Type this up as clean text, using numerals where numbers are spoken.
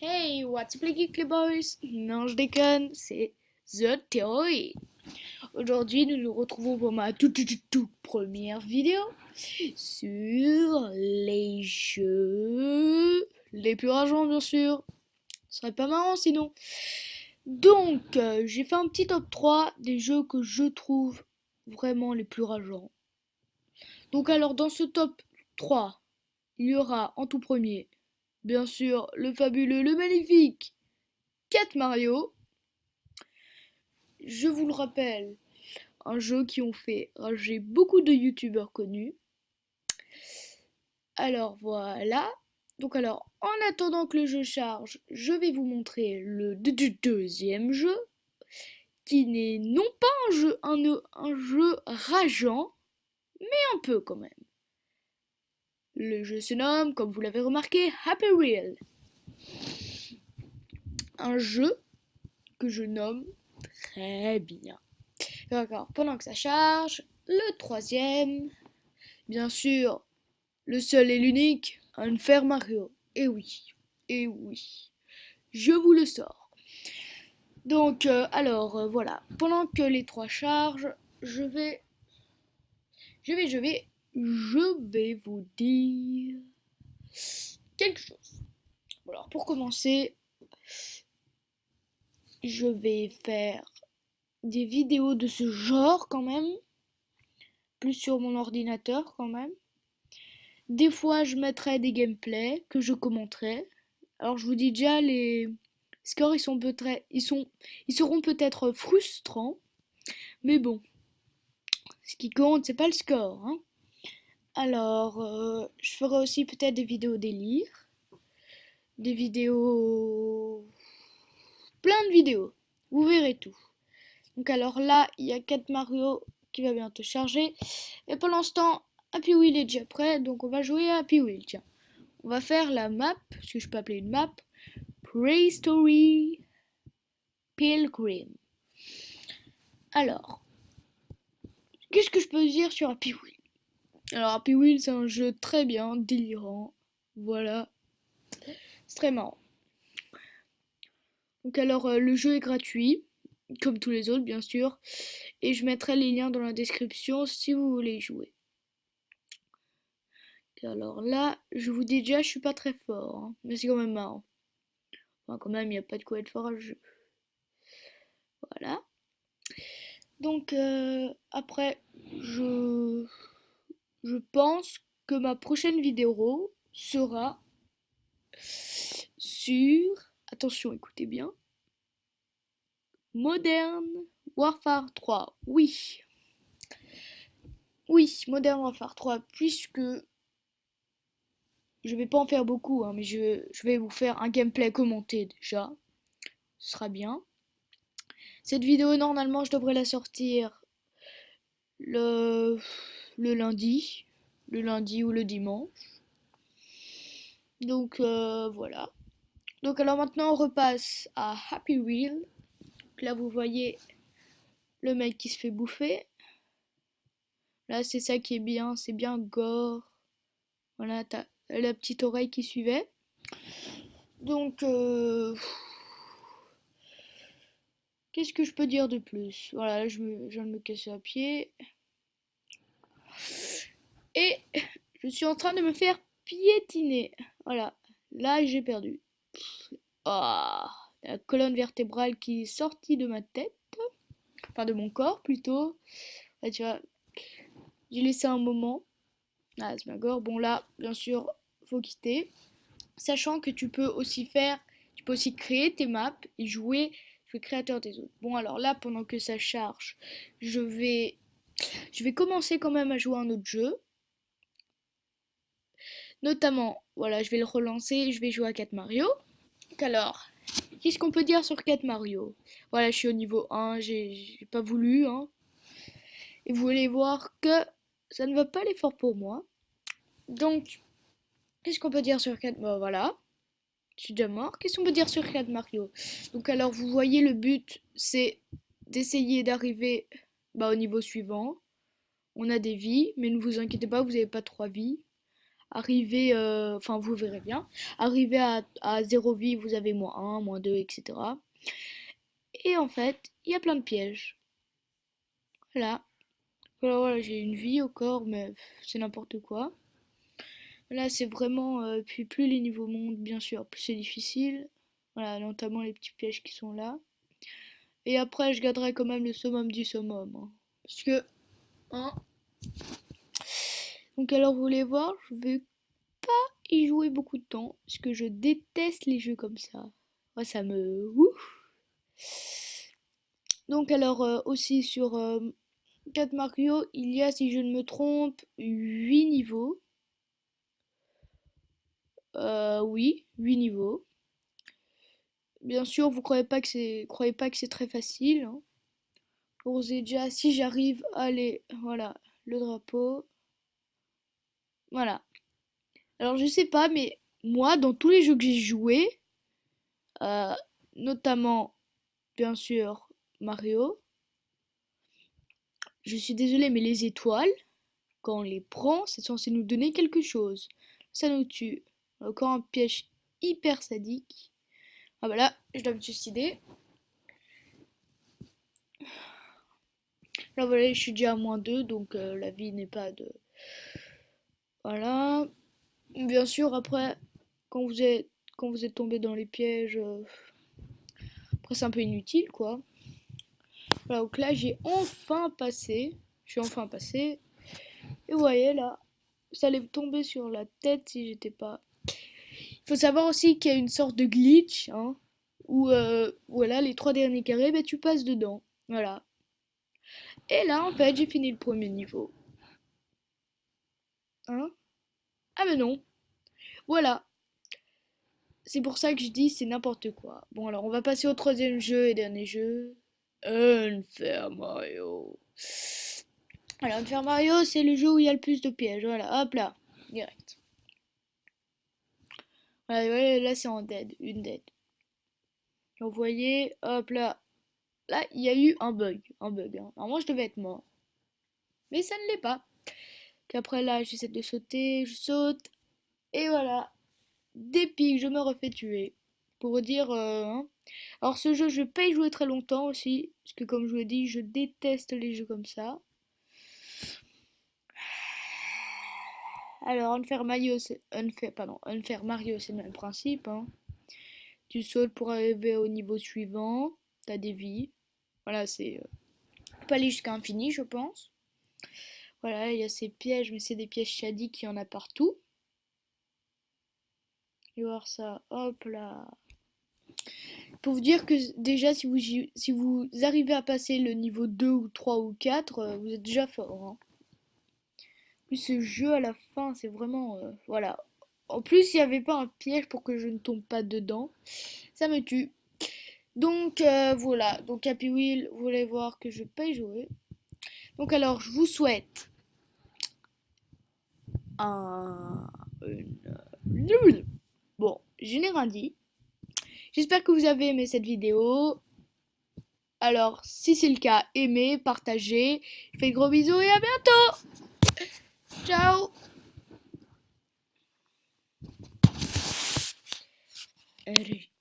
Hey, what's up les geeks les boys? Non, je déconne, c'est The Theory. Aujourd'hui, nous nous retrouvons pour ma toute première vidéo sur les jeux les plus rageants, bien sûr. Ce serait pas marrant sinon. Donc, j'ai fait un petit top 3 des jeux que je trouve vraiment les plus rageants. Donc alors, dans ce top 3, il y aura en tout premier, bien sûr, le fabuleux, le magnifique 4 Mario. Je vous le rappelle, un jeu qui ont fait rager beaucoup de youtubeurs connus. Alors voilà. Donc alors, en attendant que le jeu charge, je vais vous montrer le deuxième jeu, qui n'est non pas un jeu rageant, mais un peu quand même. Le jeu se nomme, comme vous l'avez remarqué, Happy Wheel. Un jeu que je nomme très bien. D'accord, pendant que ça charge, le troisième, bien sûr, le seul et l'unique, Unfair Mario. Et oui, je vous le sors. Donc, voilà. Pendant que les trois chargent, je vais vous dire quelque chose. Alors, pour commencer, je vais faire des vidéos de ce genre quand même, plus sur mon ordinateur quand même. Des fois, je mettrai des gameplays que je commenterai. Alors, je vous dis déjà, les scores, ils seront peut-être frustrants, mais bon, ce qui compte, c'est pas le score, hein. Alors, je ferai aussi peut-être des vidéos délire, des vidéos, plein de vidéos. Vous verrez tout. Donc alors là, il y a 4 Mario qui va bientôt charger. Et pendant ce temps, Happy Wheel est déjà prêt, donc on va jouer à Happy Wheel. Tiens, on va faire la map, ce que je peux appeler une map, Prehistory Pilgrim. Alors, qu'est-ce que je peux dire sur Happy Wheel? Alors, Happy Wheel, c'est un jeu très bien, délirant. Voilà, c'est très marrant. Donc alors, le jeu est gratuit, comme tous les autres, bien sûr. Et je mettrai les liens dans la description si vous voulez y jouer. Alors là, je vous dis déjà, je suis pas très fort, hein, mais c'est quand même marrant. Enfin, quand même, il n'y a pas de quoi être fort à le jeu. Voilà. Donc, après, je, je pense que ma prochaine vidéo sera sur, attention, écoutez bien, Modern Warfare 3. Oui, oui, Modern Warfare 3, puisque je vais pas en faire beaucoup, hein, mais je vais vous faire un gameplay commenté déjà. Ce sera bien. Cette vidéo, normalement, je devrais la sortir le, le lundi ou le dimanche. Donc voilà. Donc alors maintenant on repasse à Happy Wheel. Donc là vous voyez le mec qui se fait bouffer. Là c'est ça qui est bien, c'est bien gore. Voilà, t'as la petite oreille qui suivait. Donc qu'est-ce que je peux dire de plus? Voilà, je viens de me casser à pied. Et je suis en train de me faire piétiner. Voilà, là j'ai perdu. Ah, la colonne vertébrale qui est sortie de ma tête, enfin de mon corps plutôt. Là, tu vois, j'ai laissé un moment. Ah, c'est ma gorge. Bon là, bien sûr, faut quitter. Sachant que tu peux aussi créer tes maps et jouer le créateur des autres. Bon alors là, pendant que ça charge, je vais, je vais commencer quand même à jouer à un autre jeu. Notamment, voilà, je vais le relancer, je vais jouer à 4 Mario. Donc alors, qu'est-ce qu'on peut dire sur 4 Mario? Voilà, je suis au niveau 1, j'ai pas voulu, hein. Et vous allez voir que ça ne va pas l'effort pour moi. Donc, qu'est-ce qu'on peut dire sur 4 Mario? Voilà, je suis déjà mort. Qu'est-ce qu'on peut dire sur 4 Mario? Donc alors, vous voyez, le but, c'est d'essayer d'arriver au niveau suivant. On a des vies, mais ne vous inquiétez pas, vous n'avez pas 3 vies. Arrivé, enfin vous verrez bien, arrivé à 0 vie, vous avez -1, -2, etc. Et en fait, il y a plein de pièges. Voilà. Alors voilà, j'ai une vie au corps, mais c'est n'importe quoi. Là, c'est vraiment, puis plus les niveaux montent, bien sûr, plus c'est difficile. Voilà, notamment les petits pièges qui sont là. Et après, je garderai quand même le summum du summum, hein. Parce que, hein. Donc alors, vous voulez voir, je vais y jouer beaucoup de temps, parce que je déteste les jeux comme ça. Moi, ça me... Ouf. Donc alors, aussi sur 4 Mario, il y a, si je ne me trompe, 8 niveaux. Oui, 8 niveaux. Bien sûr, vous croyez pas que c'est très facile, hein. Déjà, si j'arrive à aller, voilà, le drapeau, voilà. Alors je sais pas, mais moi, dans tous les jeux que j'ai joués, euh, notamment, bien sûr, Mario, je suis désolée, mais les étoiles, quand on les prend, c'est censé nous donner quelque chose. Ça nous tue. Encore un piège hyper sadique. Ah bah là, je dois me suicider. Là voilà, je suis déjà à -2, donc la vie n'est pas de... Voilà. Bien sûr, après, quand vous êtes, quand vous êtes tombé dans les pièges, après c'est un peu inutile, quoi. Voilà, donc là, j'ai enfin passé. Je suis enfin passé. Et vous voyez, là, ça allait me tomber sur la tête si j'étais pas... Il faut savoir aussi qu'il y a une sorte de glitch, hein, où, voilà, les 3 derniers carrés, ben, tu passes dedans. Voilà. Et là, en fait, j'ai fini le premier niveau. Hein? Ah mais non. Voilà. C'est pour ça que je dis c'est n'importe quoi. Bon, alors, on va passer au troisième jeu et dernier jeu. Unfair Mario. Alors, Unfair Mario, c'est le jeu où il y a le plus de pièges. Voilà, hop là, direct. Voilà, voilà, là, c'est en dead, une dead. Vous voyez, hop là. Là, il y a eu un bug, hein. Normalement, je devais être mort. Mais ça ne l'est pas. Puis après, là, j'essaie de sauter, je saute. Et voilà. Des pics, je me refais tuer. Pour vous dire, hein. Alors, ce jeu, je vais pas y jouer très longtemps aussi. Parce que, comme je vous l'ai dit, je déteste les jeux comme ça. Alors, Unfair Mario, c'est le même principe, hein. Tu sautes pour arriver au niveau suivant. T'as des vies. Voilà, c'est... pas aller jusqu'à infini, je pense. Voilà, il y a ces pièges, mais c'est des pièges sadiques, il y en a partout. Et voir ça, hop là. Pour vous dire que déjà, si vous arrivez à passer le niveau 2 ou 3 ou 4, vous êtes déjà fort, hein. Plus ce jeu à la fin, c'est vraiment... voilà. En plus, il n'y avait pas un piège pour que je ne tombe pas dedans. Ça me tue. Donc voilà. Donc Happy Wheel, vous voulez voir que je vais pas y jouer. Donc alors, je vous souhaite un... Bon, je n'ai rien dit. J'espère que vous avez aimé cette vidéo. Alors, si c'est le cas, aimez, partagez. Je fais de gros bisous et à bientôt. Ciao. Allez.